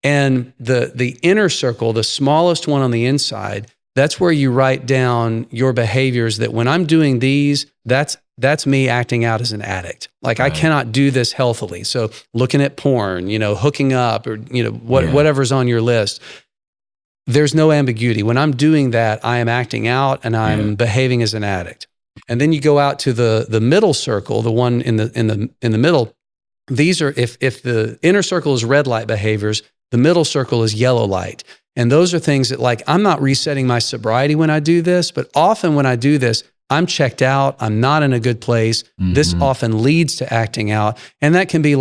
And the inner circle, the smallest one on the inside, that's where you write down your behaviors that when I'm doing these, that's me acting out as an addict. I cannot do this healthily. So looking at porn, hooking up, or, whatever's on your list, there's no ambiguity. When I'm doing that, I am acting out and I'm behaving as an addict. And then you go out to the middle circle, the one in the middle. These are, if the inner circle is red light behaviors, the middle circle is yellow light. And those are things that I'm not resetting my sobriety when I do this, but often when I do this, I'm checked out. I'm not in a good place. This often leads to acting out. And that can be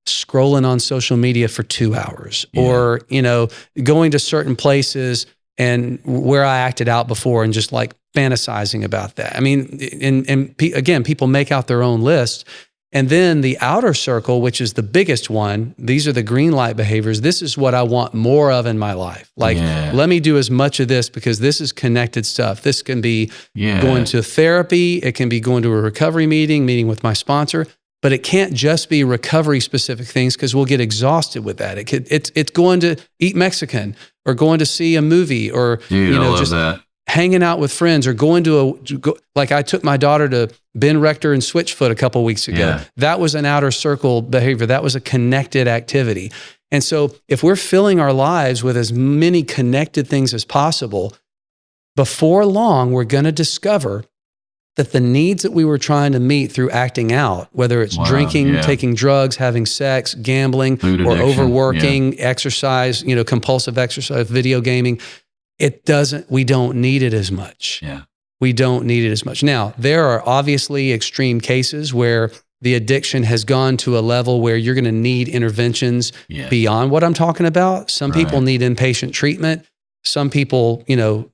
scrolling on social media for 2 hours or, going to certain places and where I acted out before and just fantasizing about that. I mean, and again, people make out their own list. And then the outer circle, which is the biggest one, these are the green light behaviors. This is what I want more of in my life. Like, let me do as much of this because this is connected stuff. This can be going to therapy. It can be going to a recovery meeting with my sponsor, but it can't just be recovery specific things because we'll get exhausted with that. It's going to eat Mexican or going to see a movie or, just hanging out with friends or going to like I took my daughter to Ben Rector and Switchfoot a couple of weeks ago. Yeah. That was an outer circle behavior. That was a connected activity. And so if we're filling our lives with as many connected things as possible, before long, we're going to discover that the needs that we were trying to meet through acting out, whether it's drinking, taking drugs, having sex, gambling, or overworking, exercise, compulsive exercise, video gaming, we don't need it as much. Yeah. We don't need it as much. Now, there are obviously extreme cases where the addiction has gone to a level where you're going to need interventions beyond what I'm talking about. Some people need inpatient treatment. Some people, you're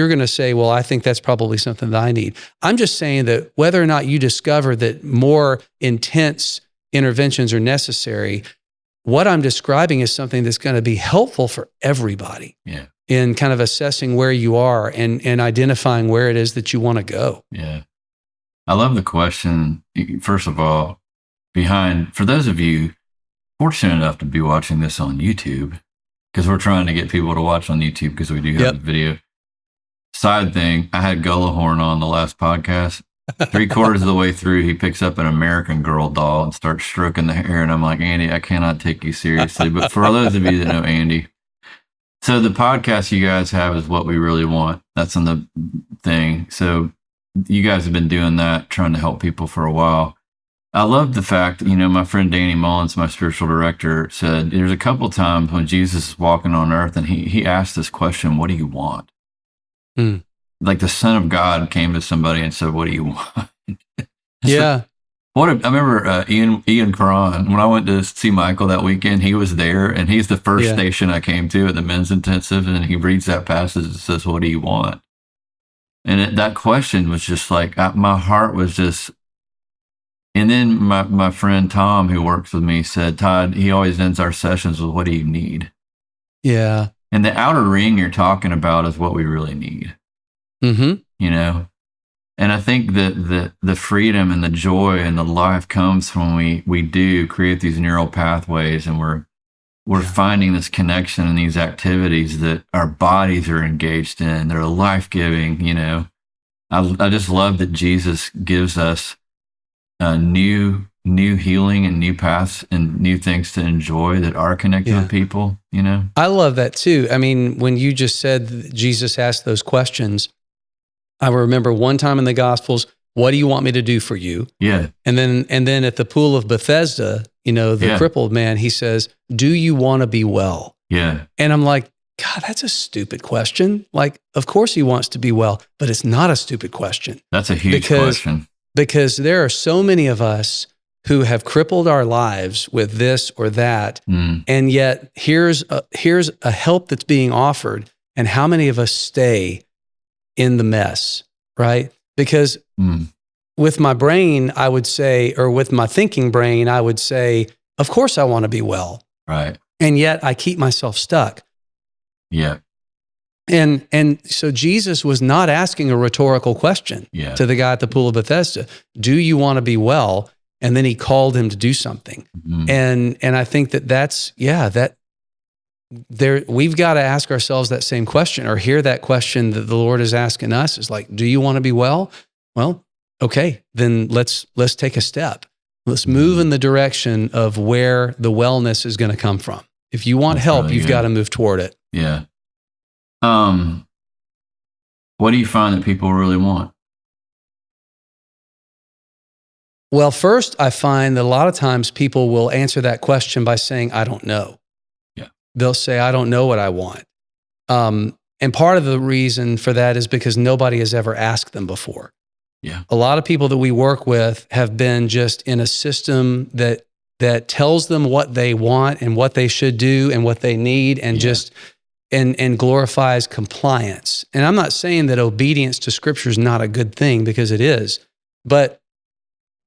going to say, well, I think that's probably something that I need. I'm just saying that whether or not you discover that more intense interventions are necessary, what I'm describing is something that's going to be helpful for everybody in kind of assessing where you are and identifying where it is that you want to go. Yeah. I love the question, first of all, for those of you fortunate enough to be watching this on YouTube, because we're trying to get people to watch on YouTube because we do have the video. Side thing, I had Gullahorn on the last podcast. 3/4 of the way through, he picks up an American Girl doll and starts stroking the hair. And I'm like, Andy, I cannot take you seriously. But for those of you that know Andy, so the podcast you guys have is what we really want. That's on the thing. So you guys have been doing that, trying to help people for a while. I love the fact, my friend Danny Mullins, my spiritual director, said there's a couple times when Jesus is walking on earth and he asked this question, what do you want? Like the Son of God came to somebody and said, what do you want? Yeah. I remember Ian Cron, when I went to see Michael that weekend, he was there and he's the first station I came to at the men's intensive, and he reads that passage and says, what do you want? And that question was just like, my heart was just, and then my friend Tom, who works with me, said, Todd, he always ends our sessions with, what do you need? Yeah. And the outer ring you're talking about is what we really need. Mm-hmm. And I think that the freedom and the joy and the life comes when we do create these neural pathways, and we're finding this connection in these activities that our bodies are engaged in. They're life-giving, I just love that Jesus gives us new healing and new paths and new things to enjoy that are connected with people, I love that too. I mean, when you just said that Jesus asked those questions, I remember one time in the Gospels, what do you want me to do for you? Yeah. And then at the pool of Bethesda, the crippled man, he says, do you want to be well? Yeah. And I'm like, God, that's a stupid question. Like, of course he wants to be well, but it's not a stupid question. That's a huge question. Because there are so many of us who have crippled our lives with this or that. And yet here's a help that's being offered. And how many of us stay in the mess, right? Because with my brain, I would say, or with my thinking brain, I would say, of course I want to be well. Right. And yet I keep myself stuck. Yeah. And so Jesus was not asking a rhetorical question to the guy at the pool of Bethesda. Do you want to be well? And then he called him to do something. And I think we've got to ask ourselves that same question, or hear that question that the Lord is asking us, is like, do you want to be well? Well, okay, then let's take a step. Let's move in the direction of where the wellness is going to come from. If you want help, really you've got to move toward it. Yeah. What do you find that people really want? Well, first, I find that a lot of times people will answer that question by saying, I don't know. Yeah. They'll say, I don't know what I want. And part of the reason for that is because nobody has ever asked them before. Yeah. A lot of people that we work with have been just in a system that tells them what they want and what they should do and what they need, and just and glorifies compliance. And I'm not saying that obedience to Scripture is not a good thing, because it is, but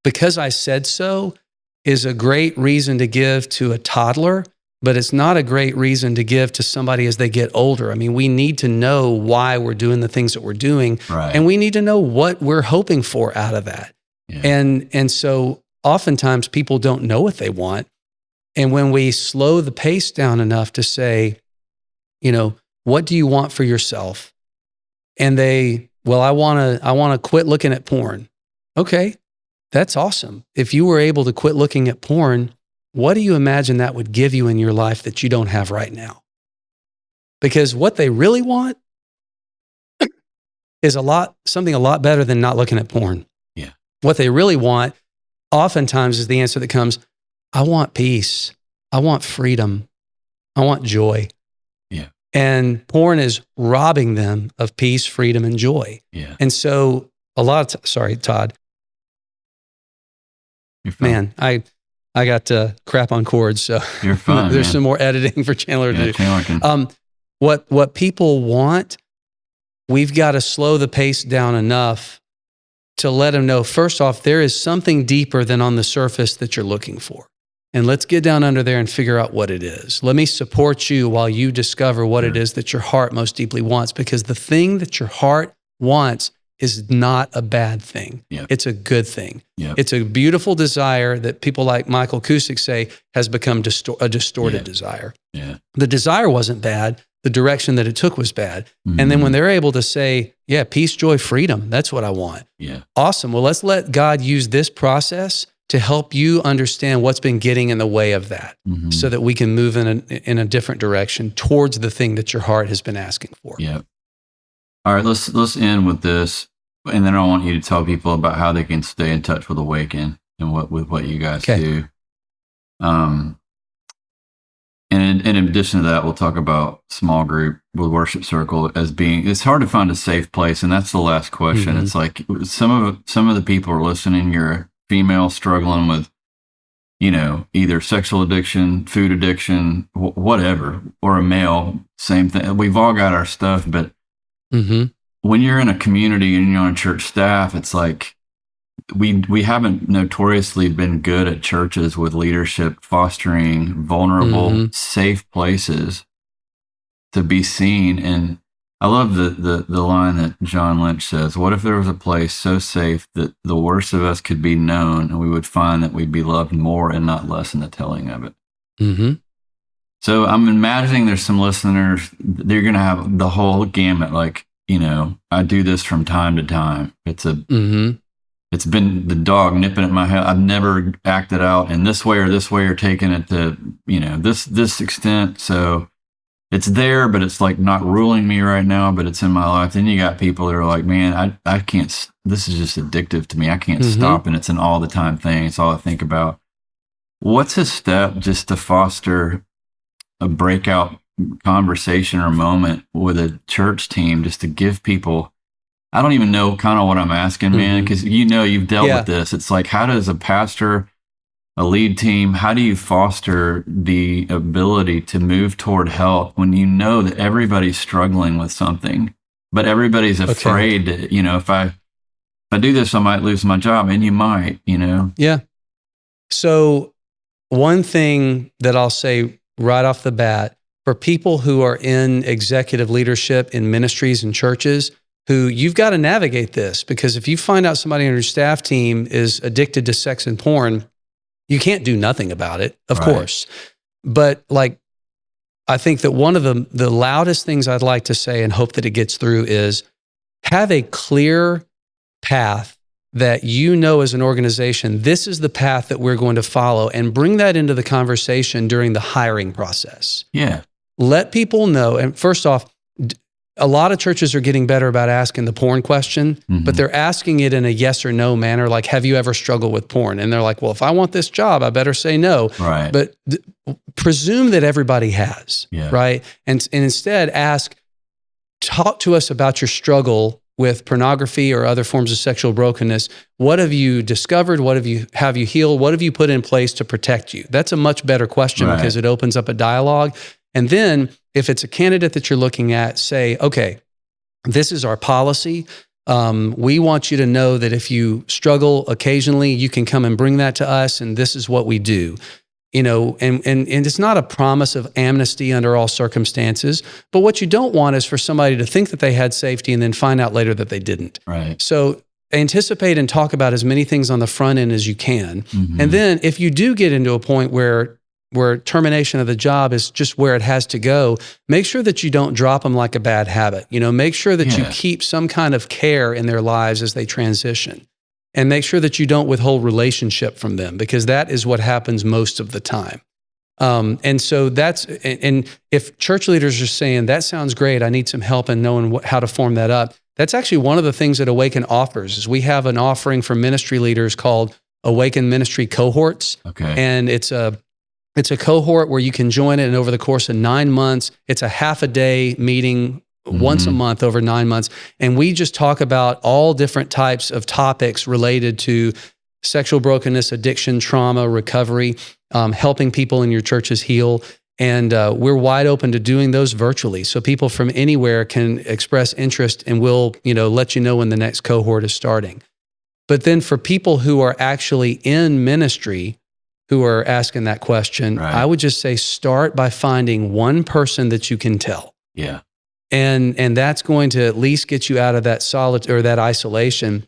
because I said so is a great reason to give to a toddler, but it's not a great reason to give to somebody as they get older. I mean, we need to know why we're doing the things that we're doing, and we need to know what we're hoping for out of that. Yeah. And so oftentimes people don't know what they want. And when we slow the pace down enough to say, what do you want for yourself? And I want to quit looking at porn. Okay, that's awesome. If you were able to quit looking at porn, what do you imagine that would give you in your life that you don't have right now? Because what they really want is something a lot better than not looking at porn. Yeah. What they really want oftentimes is the answer that comes, I want peace. I want freedom. I want joy. Yeah. And porn is robbing them of peace, freedom, and joy. Yeah. And so sorry, Todd. You're fine. Man, I got crap on cords, so you're fine. There's some more editing for Chandler to do. Chandler can. What people want, we've got to slow the pace down enough to let them know, first off, there is something deeper than on the surface that you're looking for. And let's get down under there and figure out what it is. Let me support you while you discover what it is that your heart most deeply wants, because the thing that your heart wants is not a bad thing. Yep. It's a good thing. Yep. It's a beautiful desire that people like Michael Cusick say has become a distorted desire. Yeah. The desire wasn't bad. The direction that it took was bad. Mm-hmm. And then when they're able to say, yeah, peace, joy, freedom, that's what I want. Yeah. Awesome. Well, let's let God use this process to help you understand what's been getting in the way of that, so that we can move in a different direction towards the thing that your heart has been asking for. Yeah. All right, let's end with this, and then I want you to tell people about how they can stay in touch with Awaken and what you guys do. And in addition to that, we'll talk about small group with Worship Circle as being, it's hard to find a safe place. And that's the last question. It's like some of the people are listening, you're a female struggling with, either sexual addiction, food addiction, whatever, or a male, same thing. We've all got our stuff, but when you're in a community and you're on church staff, it's like, we haven't notoriously been good at churches with leadership fostering vulnerable, safe places to be seen. And I love the line that John Lynch says, what if there was a place so safe that the worst of us could be known and we would find that we'd be loved more and not less in the telling of it? So I'm imagining there's some listeners, they're going to have the whole gamut. Like, I do this from time to time. It's been the dog nipping at my head. I've never acted out in this way or taken it to, this extent. So it's there, but it's like not ruling me right now, but it's in my life. Then you got people that are like, man, I can't, this is just addictive to me. I can't stop. And it's an all the time thing. It's all I think about. What's a step just to foster a breakout conversation or moment with a church team, just to give people, I don't even know kind of what I'm asking, man, because you've dealt with this. It's like, how does a pastor, a lead team, how do you foster the ability to move toward help when you know that everybody's struggling with something, but everybody's afraid that, if I do this, I might lose my job, and you might, Yeah. So one thing that I'll say right off the bat, for people who are in executive leadership in ministries and churches, who you've got to navigate this, because if you find out somebody on your staff team is addicted to sex and porn, you can't do nothing about it, of course. But I think that one of the loudest things I'd like to say and hope that it gets through is have a clear path that as an organization, this is the path that we're going to follow, and bring that into the conversation during the hiring process. Yeah. Let people know. And first off, a lot of churches are getting better about asking the porn question, but they're asking it in a yes or no manner. Like, have you ever struggled with porn? And they're like, well, if I want this job, I better say no. Right. But presume that everybody has, right? And instead talk to us about your struggle with pornography or other forms of sexual brokenness. What have you discovered? What have you healed? What have you put in place to protect you? That's a much better question because it opens up a dialogue. And then if it's a candidate that you're looking at, say, okay, this is our policy. We want you to know that if you struggle occasionally, you can come and bring that to us, and this is what we do. And it's not a promise of amnesty under all circumstances, but what you don't want is for somebody to think that they had safety and then find out later that they didn't. Right. So anticipate and talk about as many things on the front end as you can. Mm-hmm. And then if you do get into a point where termination of the job is just where it has to go, make sure that you don't drop them like a bad habit. Make sure that you keep some kind of care in their lives as they transition. And make sure that you don't withhold relationship from them, because that is what happens most of the time. And if church leaders are saying, that sounds great, I need some help in knowing how to form that up, that's actually one of the things that Awaken offers. Is we have an offering for ministry leaders called Awaken Ministry Cohorts. Okay. And it's a cohort where you can join it, and over the course of 9 months, it's a half a day meeting once a month over 9 months. And we just talk about all different types of topics related to sexual brokenness, addiction, trauma, recovery, helping people in your churches heal. And we're wide open to doing those virtually. So people from anywhere can express interest, and we'll, let you know when the next cohort is starting. But then for people who are actually in ministry, who are asking that question, right, I would just say start by finding one person that you can tell. Yeah. And that's going to at least get you out of that or that isolation.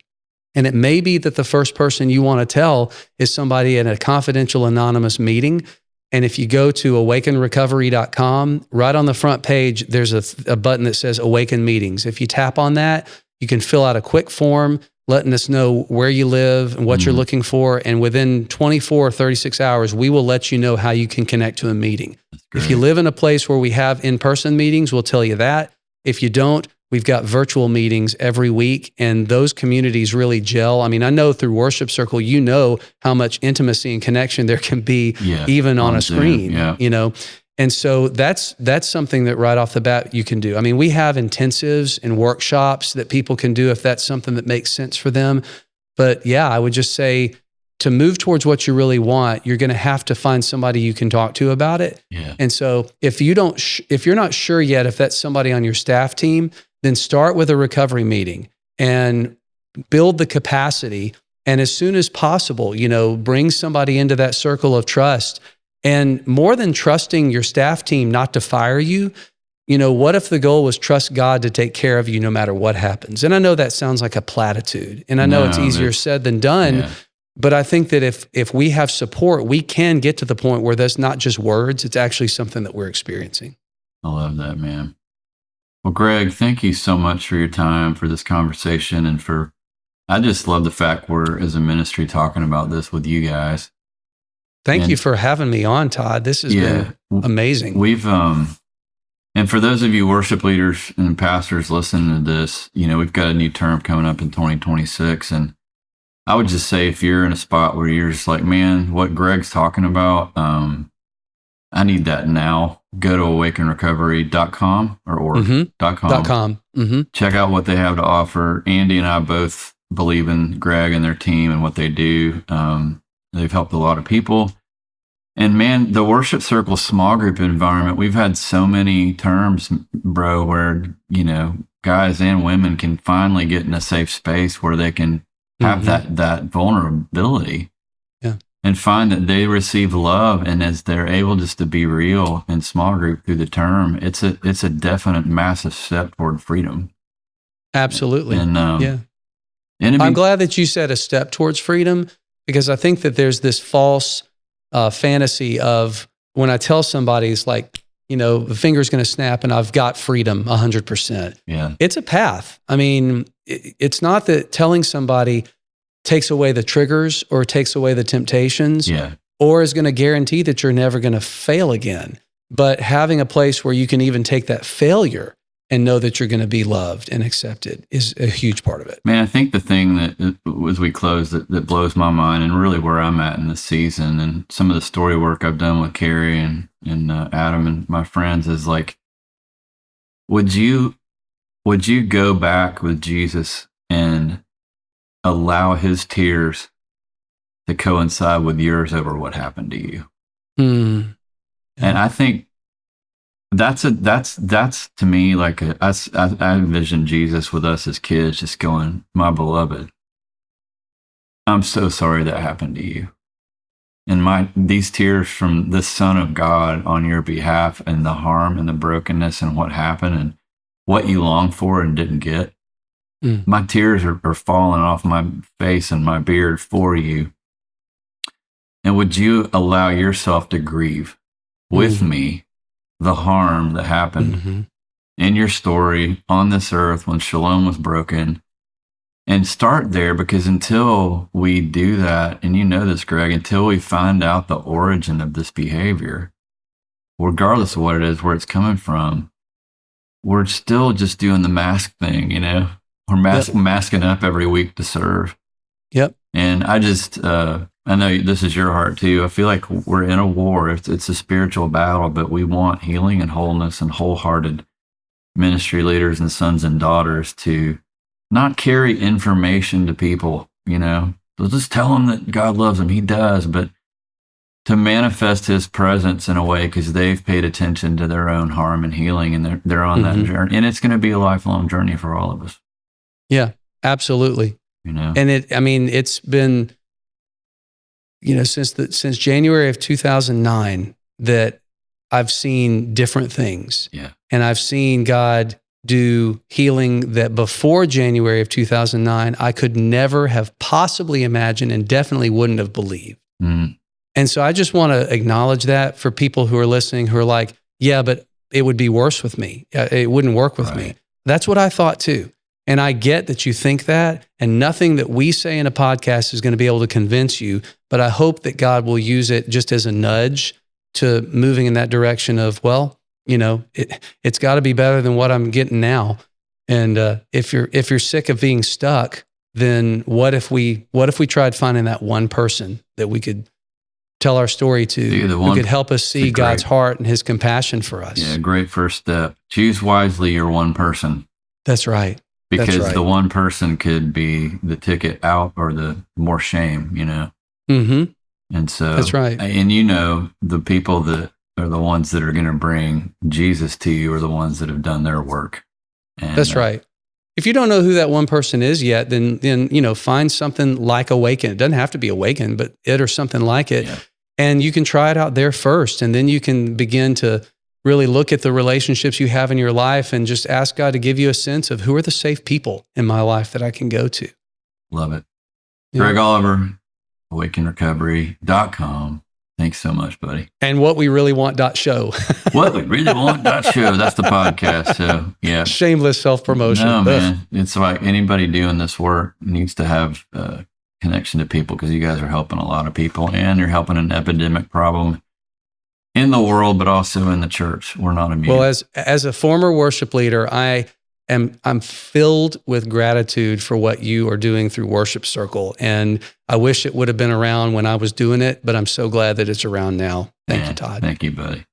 And it may be that the first person you want to tell is somebody in a confidential anonymous meeting. And if you go to awakenrecovery.com, right on the front page, there's a button that says Awaken Meetings. If you tap on that, you can fill out a quick form letting us know where you live and what you're looking for. And within 24 or 36 hours, we will let you know how you can connect to a meeting. If you live in a place where we have in-person meetings, we'll tell you that. If you don't, we've got virtual meetings every week, and those communities really gel. I mean, I know through Worship Circle, how much intimacy and connection there can be even on a screen, And so that's something that right off the bat you can do. I mean, we have intensives and workshops that people can do if that's something that makes sense for them. But yeah, I would just say to move towards what you really want, you're going to have to find somebody you can talk to about it. Yeah. And so if you're not sure yet if that's somebody on your staff team, then start with a recovery meeting and build the capacity. And as soon as possible, bring somebody into that circle of trust. And more than trusting your staff team not to fire you, what if the goal was trust God to take care of you no matter what happens? And I know that sounds like a platitude, and I know it's easier said than done. Yeah. But I think that if we have support, we can get to the point where that's not just words, it's actually something that we're experiencing. I love that, man. Well, Greg, thank you so much for your time, for this conversation, and I just love the fact we're, as a ministry, talking about this with you guys. Thank you for having me on, Todd. This has been amazing. We've, and for those of you worship leaders and pastors listening to this, we've got a new term coming up in 2026. And I would just say, if you're in a spot where you're just like, man, what Greg's talking about, I need that now, go to awakenrecovery.com or org.com. Mm-hmm. Check out what they have to offer. Andy and I both believe in Greg and their team and what they do. They've helped a lot of people. And man, the Worship Circle small group environment, we've had so many terms, bro, where, guys and women can finally get in a safe space where they can have that vulnerability and find that they receive love. And as they're able just to be real in small group through the term, it's a definite massive step toward freedom. Absolutely. And, and I'm glad that you said a step towards freedom, because I think that there's this false fantasy of when I tell somebody, it's like, the finger's going to snap and I've got freedom 100%. Yeah. It's a path. I mean, it's not that telling somebody takes away the triggers or takes away the temptations or is going to guarantee that you're never going to fail again. But having a place where you can even take that failure and know that you're going to be loved and accepted is a huge part of it. Man, I think the thing that, as we close, that blows my mind, and really where I'm at in this season, and some of the story work I've done with Carrie and Adam and my friends, is like, would you go back with Jesus and allow his tears to coincide with yours over what happened to you? Yeah. And I think that's to me like I envision Jesus with us as kids just going, my beloved, I'm so sorry that happened to you. And these tears from the Son of God on your behalf, and the harm and the brokenness and what happened and what you longed for and didn't get. My tears are falling off my face and my beard for you. And would you allow yourself to grieve with me the harm that happened in your story on this earth when shalom was broken? And start there, because until we do that, and you know this, Greg, until we find out the origin of this behavior, regardless of what it is, where it's coming from, we're still just doing the mask thing, you know? We're masking up every week to serve. Yep. And I just, I know this is your heart too. I feel like we're in a war. It's a spiritual battle, but we want healing and wholeness and wholehearted ministry leaders and sons and daughters to not carry information to people, you know. So just tell them that God loves them. He does, but to manifest his presence in a way, because they've paid attention to their own harm and healing, and they're on that journey. And it's going to be a lifelong journey for all of us. Yeah, absolutely. You know, and it's been, you know, since January of 2009 that I've seen different things. Yeah. And I've seen God do healing that before January of 2009, I could never have possibly imagined and definitely wouldn't have believed. And so I just want to acknowledge that for people who are listening, who are like, yeah, but it would be worse with me. It wouldn't work with me. That's what I thought too. And I get that you think that, and nothing that we say in a podcast is going to be able to convince you, but I hope that God will use it just as a nudge to moving in that direction of, well, you know, it's got to be better than what I'm getting now. And if you're sick of being stuck, then what if we tried finding that one person that we could tell our story to, who could help us see God's heart and his compassion for us? Yeah, great first step. Choose wisely your one person. That's right. Because the one person could be the ticket out or the more shame, you know? And so that's right. And you know, the people that are the ones that are going to bring Jesus to you are the ones that have done their work. And, that's right. If you don't know who that one person is yet, then you know, find something like Awaken. It doesn't have to be Awaken, but it or something like it. Yeah. And you can try it out there first, and then you can begin to really look at the relationships you have in your life and just ask God to give you a sense of who are the safe people in my life that I can go to. Love it. Yeah. Greg Oliver, awakenrecovery.com. Thanks so much, buddy. And what we really want.show. What we really want.show. That's the podcast. So, yeah. Shameless self-promotion. No, man. It's like anybody doing this work needs to have a connection to people, because you guys are helping a lot of people, and you're helping an epidemic problem in the world, but also in the church. We're not immune. Well, as a former worship leader, I'm filled with gratitude for what you are doing through Worship Circle. And I wish it would have been around when I was doing it, but I'm so glad that it's around now. Thank you, Todd. Thank you, buddy.